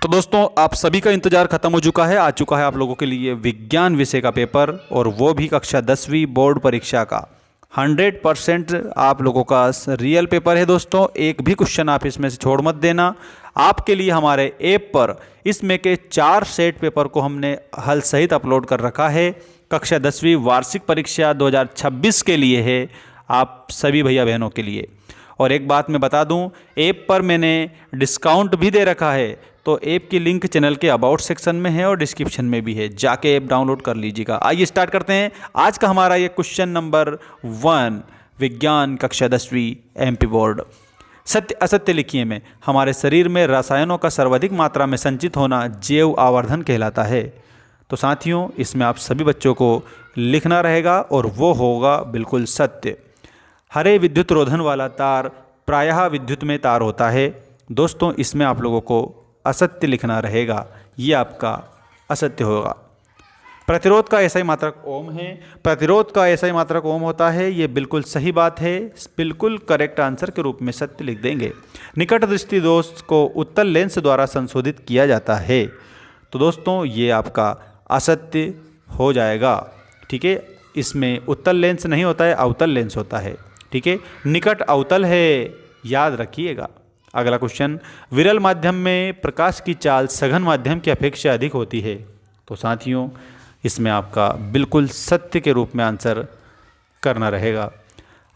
तो दोस्तों आप सभी का इंतजार खत्म हो चुका है। आ चुका है आप लोगों के लिए विज्ञान विषय का पेपर, और वो भी कक्षा 10वीं बोर्ड परीक्षा का 100% आप लोगों का रियल पेपर है दोस्तों। एक भी क्वेश्चन आप इसमें से छोड़ मत देना। आपके लिए हमारे ऐप पर इसमें के 4 सेट पेपर को हमने हल सहित अपलोड कर रखा है। कक्षा 10वीं वार्षिक परीक्षा 2026 के लिए है, आप सभी भैया बहनों के लिए। और एक बात मैं बता दूं, ऐप पर मैंने डिस्काउंट भी दे रखा है, तो ऐप की लिंक चैनल के अबाउट सेक्शन में है और डिस्क्रिप्शन में भी है, जाके ऐप डाउनलोड कर लीजिएगा। आइए स्टार्ट करते हैं आज का हमारा ये क्वेश्चन नंबर 1 विज्ञान कक्षा 10वीं एमपी बोर्ड। सत्य असत्य लिखिए में हमारे शरीर में रसायनों का सर्वाधिक मात्रा में संचित होना जैव आवर्धन कहलाता है। तो साथियों इसमें आप सभी बच्चों को लिखना रहेगा और वो होगा बिल्कुल सत्य। हरे विद्युत रोधन वाला तार प्रायः विद्युत में तार होता है। दोस्तों इसमें आप लोगों को असत्य लिखना रहेगा, ये आपका असत्य होगा। प्रतिरोध का एसआई मात्रक ओम है, प्रतिरोध का एसआई मात्रक ओम होता है, ये बिल्कुल सही बात है। बिल्कुल करेक्ट आंसर के रूप में सत्य लिख देंगे। निकट दृष्टि दोष को उत्तल लेंस द्वारा संशोधित किया जाता है, तो दोस्तों ये आपका असत्य हो जाएगा। ठीक है, इसमें उत्तल लेंस नहीं होता है, अवतल लेंस होता है। ठीक है, निकट अवतल है, याद रखिएगा। अगला क्वेश्चन, विरल माध्यम में प्रकाश की चाल सघन माध्यम की अपेक्षा अधिक होती है। तो साथियों इसमें आपका बिल्कुल सत्य के रूप में आंसर करना रहेगा।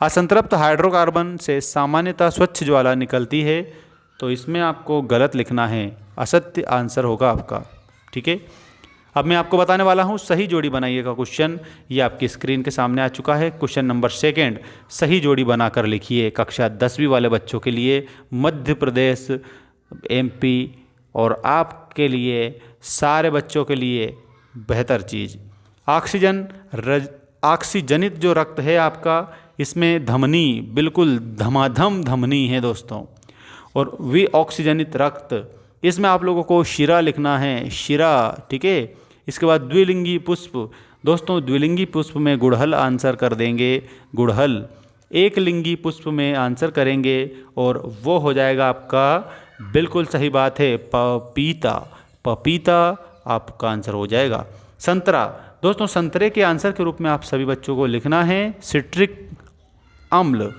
असंतृप्त हाइड्रोकार्बन से सामान्यतः स्वच्छ ज्वाला निकलती है, तो इसमें आपको गलत लिखना है, असत्य आंसर होगा आपका। ठीक है, अब मैं आपको बताने वाला हूँ सही जोड़ी बनाइएगा क्वेश्चन। ये आपकी स्क्रीन के सामने आ चुका है। क्वेश्चन नंबर 2 सही जोड़ी बनाकर लिखिए कक्षा 10वीं वाले बच्चों के लिए, मध्य प्रदेश एमपी और आपके लिए सारे बच्चों के लिए बेहतर चीज़। ऑक्सीजनित जो रक्त है आपका, इसमें धमनी बिल्कुल धमाधम धमनी है दोस्तों। और वी ऑक्सीजनित रक्त, इसमें आप लोगों को शिरा लिखना है, शिरा। ठीक है, इसके बाद द्विलिंगी पुष्प, दोस्तों द्विलिंगी पुष्प में गुड़हल आंसर कर देंगे, गुड़हल। एक लिंगी पुष्प में आंसर करेंगे और वो हो जाएगा आपका बिल्कुल सही बात है, पपीता। पपीता आपका आंसर हो जाएगा। संतरा, दोस्तों संतरे के आंसर के रूप में आप सभी बच्चों को लिखना है सिट्रिक अम्ल।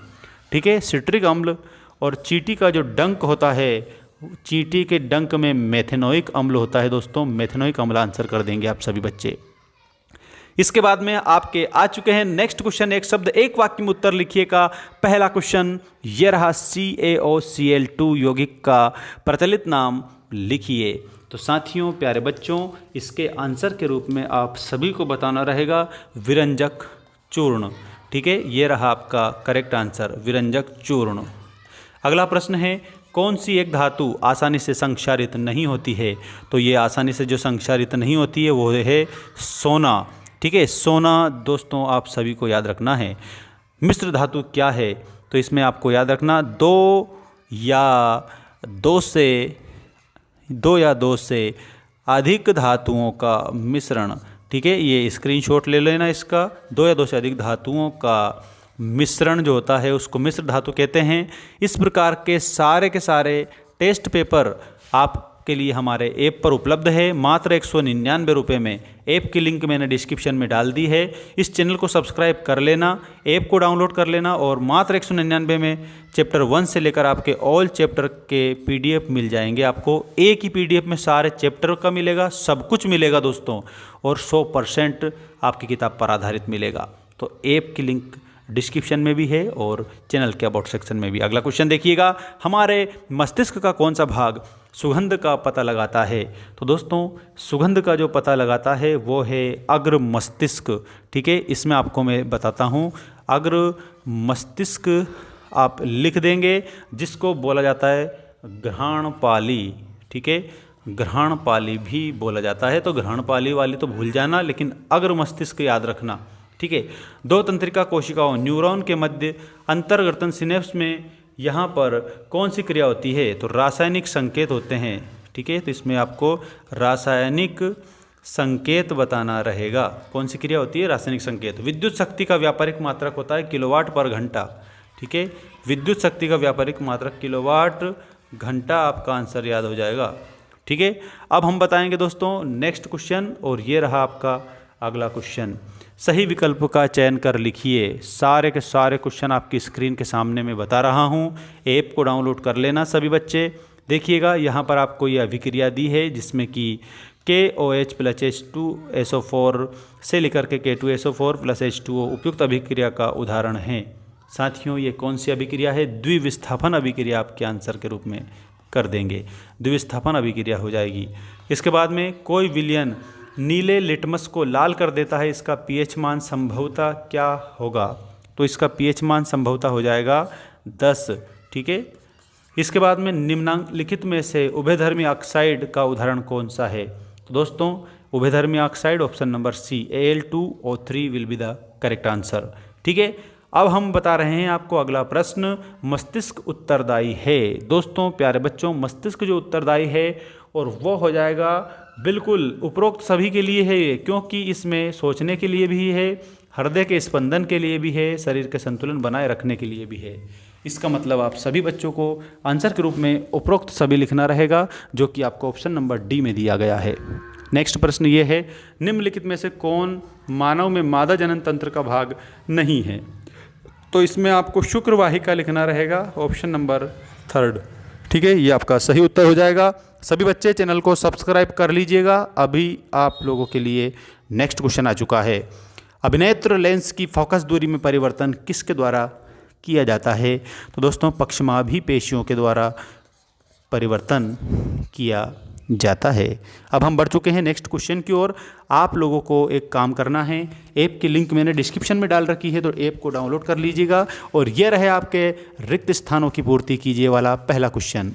ठीक है, सिट्रिक अम्ल। और चींटी का जो डंक होता है, चींटी के डंक में मेथेनोइक अम्ल होता है दोस्तों, मेथेनोइक अम्ल आंसर कर देंगे आप सभी बच्चे। इसके बाद में आपके आ चुके हैं नेक्स्ट क्वेश्चन। एक शब्द एक वाक्य में उत्तर लिखिएगा। पहला क्वेश्चन ये रहा, CaOCl2 यौगिक का प्रचलित नाम लिखिए। तो साथियों प्यारे बच्चों, इसके आंसर के रूप में आप सभी को बताना रहेगा विरंजक चूर्ण। ठीक है, ये रहा आपका करेक्ट आंसर, विरंजक चूर्ण। अगला प्रश्न है, कौन सी एक धातु आसानी से संक्षारित नहीं होती है? तो ये आसानी से जो संक्षारित नहीं होती है वो है सोना। ठीक है, सोना दोस्तों आप सभी को याद रखना है। मिश्र धातु क्या है? तो इसमें आपको याद रखना दो या दो से अधिक धातुओं का मिश्रण। ठीक है, ये स्क्रीनशॉट ले लेना इसका। 2 या 2 से अधिक धातुओं का मिश्रण जो होता है उसको मिश्र धातु कहते हैं। इस प्रकार के सारे टेस्ट पेपर आपके लिए हमारे ऐप पर उपलब्ध है, मात्र 199 रुपये में। ऐप की लिंक मैंने डिस्क्रिप्शन में डाल दी है। इस चैनल को सब्सक्राइब कर लेना, ऐप को डाउनलोड कर लेना, और मात्र 199 में चैप्टर 1 से लेकर आपके ऑल चैप्टर के PDF मिल जाएंगे आपको। एक ही PDF में सारे चैप्टर का मिलेगा, सब कुछ मिलेगा दोस्तों, और 100% आपकी किताब पर आधारित मिलेगा। तो ऐप की लिंक डिस्क्रिप्शन में भी है और चैनल के अबाउट सेक्शन में भी। अगला क्वेश्चन देखिएगा, हमारे मस्तिष्क का कौन सा भाग सुगंध का पता लगाता है? तो दोस्तों सुगंध का जो पता लगाता है वो है अग्र मस्तिष्क। ठीक है, इसमें आपको मैं बताता हूँ, अग्र मस्तिष्क आप लिख देंगे, जिसको बोला जाता है घ्राणपाली। ठीक है, घ्राणपाली भी बोला जाता है। तो घ्राणपाली वाली तो भूल जाना, लेकिन अग्र मस्तिष्क याद रखना। ठीक है, 2 तंत्रिका कोशिकाओं न्यूरॉन के मध्य अंतर्गर्तन सिनेप्स में यहाँ पर कौन सी क्रिया होती है? तो रासायनिक संकेत होते हैं। ठीक है, तो इसमें आपको रासायनिक संकेत बताना रहेगा। कौन सी क्रिया होती है? रासायनिक संकेत। विद्युत शक्ति का व्यापारिक मात्रक होता है किलोवाट पर घंटा। ठीक है, विद्युत शक्ति का व्यापारिक मात्रक किलोवाट घंटा आपका आंसर याद हो जाएगा। ठीक है। अब हम बताएंगे दोस्तों नेक्स्ट क्वेश्चन, और ये रहा आपका अगला क्वेश्चन। सही विकल्प का चयन कर लिखिए। सारे के सारे क्वेश्चन आपकी स्क्रीन के सामने मैं बता रहा हूँ। ऐप को डाउनलोड कर लेना सभी बच्चे। देखिएगा यहाँ पर आपको यह अभिक्रिया दी है जिसमें कि KOH + H2SO4 से लेकर के K2SO4 + H2O उपयुक्त अभिक्रिया का उदाहरण है। साथियों, ये कौन सी अभिक्रिया है? द्विविस्थापन अभिक्रिया आपके आंसर के रूप में कर देंगे। द्विविस्थापन अभिक्रिया हो जाएगी। इसके बाद में कोई विलयन नीले लिटमस को लाल कर देता है, इसका pH मान संभवतः क्या होगा? तो इसका pH मान संभवतः हो जाएगा 10। ठीक है। इसके बाद में निम्नलिखित में से उभयधर्मी ऑक्साइड का उदाहरण कौन सा है? तो दोस्तों उभयधर्मी oxide option number C Al2O3 will be the correct answer. ठीक है। अब हम बता रहे हैं आपको अगला प्रश्न, मस्तिष्क उत्तरदायी है। दोस्तों प्यारे बच्चों, मस्तिष्क जो उत्तरदायी है और वो हो जाएगा बिल्कुल उपरोक्त सभी के लिए है ये, क्योंकि इसमें सोचने के लिए भी है, हृदय के स्पंदन के लिए भी है, शरीर के संतुलन बनाए रखने के लिए भी है। इसका मतलब आप सभी बच्चों को आंसर के रूप में उपरोक्त सभी लिखना रहेगा, जो कि आपको ऑप्शन नंबर डी में दिया गया है। नेक्स्ट प्रश्न ये है, निम्नलिखित में से कौन मानव में मादा जनन तंत्र का भाग नहीं है? तो इसमें आपको शुक्र वाहिका लिखना रहेगा, ऑप्शन नंबर 3। ठीक है, ये आपका सही उत्तर हो जाएगा। सभी बच्चे चैनल को सब्सक्राइब कर लीजिएगा। अभी आप लोगों के लिए नेक्स्ट क्वेश्चन आ चुका है। अभिनेत्र लेंस की फोकस दूरी में परिवर्तन किसके द्वारा किया जाता है? तो दोस्तों पक्षमाभी पेशियों के द्वारा परिवर्तन किया जाता है। अब हम बढ़ चुके हैं नेक्स्ट क्वेश्चन की ओर। आप लोगों को एक काम करना है, ऐप की लिंक मैंने डिस्क्रिप्शन में डाल रखी है, तो ऐप को डाउनलोड कर लीजिएगा। और ये रहे आपके रिक्त स्थानों की पूर्ति कीजिए वाला पहला क्वेश्चन।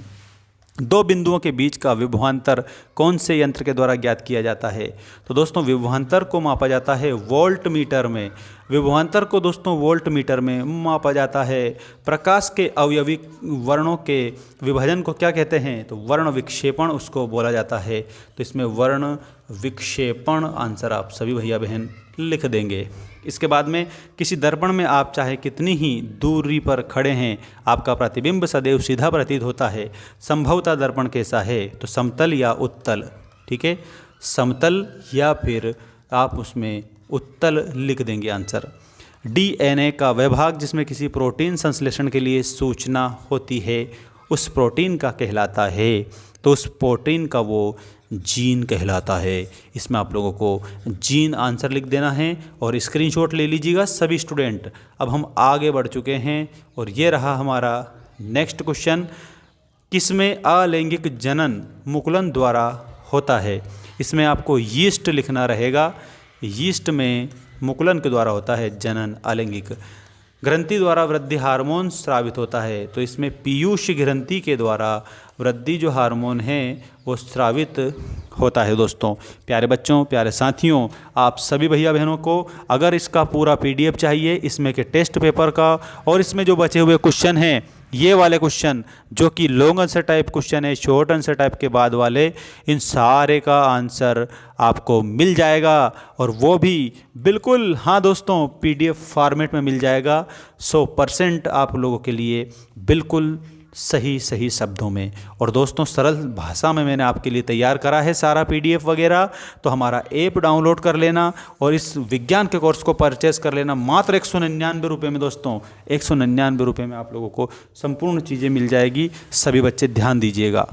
दो बिंदुओं के बीच का विभवांतर कौन से यंत्र के द्वारा ज्ञात किया जाता है? तो दोस्तों विभवांतर को मापा जाता है वोल्ट मीटर में। विभवांतर को दोस्तों वोल्ट मीटर में मापा जाता है। प्रकाश के अवयवी वर्णों के विभाजन को क्या कहते हैं? तो वर्ण विक्षेपण उसको बोला जाता है। तो इसमें वर्ण विक्षेपण आंसर आप सभी भैया बहन लिख देंगे। इसके बाद में किसी दर्पण में आप चाहे कितनी ही दूरी पर खड़े हैं, आपका प्रतिबिंब सदैव सीधा प्रतीत होता है। संभवतः दर्पण कैसा है? तो समतल या उत्तल। ठीक है, समतल या फिर आप उसमें उत्तल लिख देंगे आंसर। DNA का वह भाग जिसमें किसी प्रोटीन संश्लेषण के लिए सूचना होती है, उस प्रोटीन का कहलाता है। तो उस प्रोटीन का वो जीन कहलाता है। इसमें आप लोगों को जीन आंसर लिख देना है और स्क्रीनशॉट ले लीजिएगा सभी स्टूडेंट। अब हम आगे बढ़ चुके हैं और ये रहा हमारा नेक्स्ट क्वेश्चन, किसमें अलैंगिक जनन मुकुलन द्वारा होता है? इसमें आपको यीस्ट लिखना रहेगा। यीस्ट में मुकुलन के द्वारा होता है जनन अलैंगिक। ग्रंथि द्वारा वृद्धि हार्मोन स्रावित होता है, तो इसमें पीयूष ग्रंथि के द्वारा वृद्धि जो हार्मोन है वो स्रावित होता है। दोस्तों प्यारे बच्चों, प्यारे साथियों, आप सभी भैया बहनों को अगर इसका पूरा PDF चाहिए, इसमें के टेस्ट पेपर का और इसमें जो बचे हुए क्वेश्चन हैं, ये वाले क्वेश्चन जो कि लॉन्ग आंसर टाइप क्वेश्चन है, शॉर्ट आंसर टाइप के बाद वाले, इन सारे का आंसर आपको मिल जाएगा। और वो भी बिल्कुल, हाँ दोस्तों, PDF फॉर्मेट में मिल जाएगा। 100% आप लोगों के लिए बिल्कुल सही शब्दों में। और दोस्तों सरल भाषा में मैंने आपके लिए तैयार करा है सारा PDF वगैरह। तो हमारा ऐप डाउनलोड कर लेना और इस विज्ञान के कोर्स को परचेस कर लेना मात्र 199 रुपये में। दोस्तों 199 रुपये में आप लोगों को संपूर्ण चीज़ें मिल जाएगी। सभी बच्चे ध्यान दीजिएगा।